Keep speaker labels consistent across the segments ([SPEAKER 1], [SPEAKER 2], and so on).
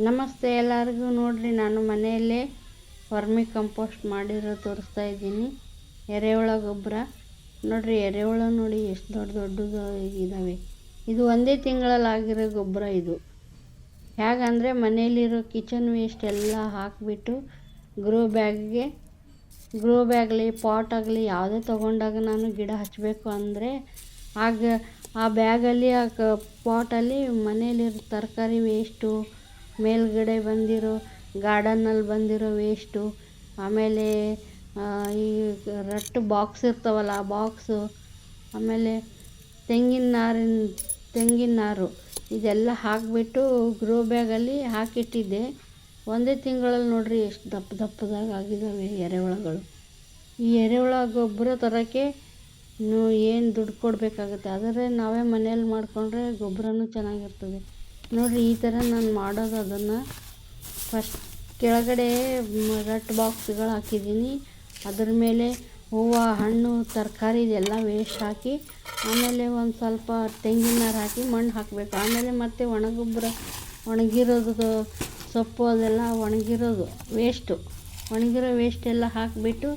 [SPEAKER 1] ನಮಸ್ತೆ ಎಲ್ಲರಿಗೂ. ನೋಡ್ರಿ, ನಾನು ಮನೆಯಲ್ಲೇ ವರ್ಮಿ ಕಂಪೋಸ್ಟ್ ಮಾಡಿರೋ ತೋರಿಸ್ತಾ ಇದ್ದೀನಿ. ಎರೆಹುಳ ಗೊಬ್ಬರ ನೋಡ್ರಿ, ಎರೆಹುಳ ನೋಡಿ ಎಷ್ಟು ದೊಡ್ಡದು ಇದ್ದಾವೆ. ಇದು ಒಂದೇ ತಿಂಗಳಲ್ಲಿ ಆಗಿರೋ ಗೊಬ್ಬರ. ಇದು ಹೇಗಂದರೆ ಮನೆಯಲ್ಲಿರೋ ಕಿಚನ್ ವೇಸ್ಟ್ ಎಲ್ಲ ಹಾಕಿಬಿಟ್ಟು ಗ್ರೋ ಬ್ಯಾಗ್ಲಿ ಪಾಟ್ ಆಗಲಿ ಯಾವುದೇ ತೊಗೊಂಡಾಗ ನಾನು ಗಿಡ ಹಚ್ಚಬೇಕು ಅಂದರೆ ಆಗ ಆ ಬ್ಯಾಗಲ್ಲಿ ಆ ಪಾಟಲ್ಲಿ ಮನೆಯಲ್ಲಿರೋ ತರಕಾರಿ ವೇಸ್ಟು, ಮೇಲ್ಗಡೆ ಬಂದಿರೋ ಗಾರ್ಡನ್ನಲ್ಲಿ ಬಂದಿರೋ ವೇಸ್ಟು, ಆಮೇಲೆ ಈ ರಟ್ಟು ಬಾಕ್ಸ್ ಇರ್ತಾವಲ್ಲ ಆ ಬಾಕ್ಸು, ಆಮೇಲೆ ತೆಂಗಿನ ನಾರು ಇದೆಲ್ಲ ಹಾಕಿಬಿಟ್ಟು ಗ್ರೋ ಬ್ಯಾಗಲ್ಲಿ ಹಾಕಿಟ್ಟಿದ್ದೆ. ಒಂದೇ ತಿಂಗಳಲ್ಲಿ ನೋಡ್ರಿ ಎಷ್ಟು ದಪ್ಪದಾಗ ಆಗಿದ್ದಾವೆ ಎರೆಹುಳಗಳು. ಈ ಎರೆಹುಳ ಗೊಬ್ಬರ ತರೋಕ್ಕೆ ಏನು ದುಡ್ಡು ಕೊಡಬೇಕಾಗುತ್ತೆ, ಆದರೆ ನಾವೇ ಮನೇಲಿ ಮಾಡಿಕೊಂಡ್ರೆ ಗೊಬ್ಬರನೂ ಚೆನ್ನಾಗಿರ್ತದೆ. ನೋಡಿರಿ, ಈ ಥರ ನಾನು ಮಾಡೋದು. ಅದನ್ನು ಫಸ್ಟ್ ಕೆಳಗಡೆ ರಟ್ ಬಾಕ್ಸ್ಗಳು ಹಾಕಿದ್ದೀನಿ. ಅದ್ರ ಮೇಲೆ ಹೂವು, ಹಣ್ಣು, ತರಕಾರಿ ಇದೆಲ್ಲ ವೇಸ್ಟ್ ಹಾಕಿ, ಆಮೇಲೆ ಒಂದು ಸ್ವಲ್ಪ ತೆಂಗಿನ ನಾರು ಹಾಕಿ ಮಣ್ಣು ಹಾಕಬೇಕು. ಆಮೇಲೆ ಮತ್ತೆ ಒಣಗಿರೋದು ಸೊಪ್ಪು ಅದೆಲ್ಲ ಒಣಗಿರೋ ವೇಸ್ಟ್ ಎಲ್ಲ ಹಾಕಿಬಿಟ್ಟು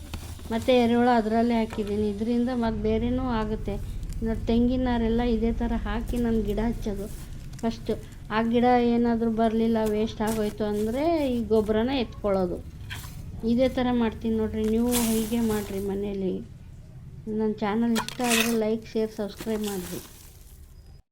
[SPEAKER 1] ಮತ್ತು ಎರೆಹುಳ ಅದರಲ್ಲೇ ಹಾಕಿದ್ದೀನಿ. ಇದರಿಂದ ಮತ್ತು ಬೇರೆನೂ ಆಗುತ್ತೆ. ತೆಂಗಿನ ನಾರೆಲ್ಲ ಇದೇ ಥರ ಹಾಕಿ ನಾನು ಗಿಡ ಹಚ್ಚೋದು. ಫಸ್ಟು ಆ ಗಿಡ ಏನಾದರೂ ಬರಲಿಲ್ಲ, ವೇಸ್ಟ್ ಆಗೋಯ್ತು ಅಂದರೆ ಈ ಗೊಬ್ಬರನ ಎತ್ಕೊಳ್ಳೋದು. ಇದೇ ಥರ ಮಾಡ್ತೀನಿ ನೋಡಿರಿ. ನೀವು ಹೀಗೆ ಮಾಡಿರಿ ಮನೆಯಲ್ಲಿ. ನನ್ನ ಚಾನಲ್ ಇಷ್ಟ ಆದರೆ ಲೈಕ್, ಶೇರ್, ಸಬ್ಸ್ಕ್ರೈಬ್ ಮಾಡಿರಿ.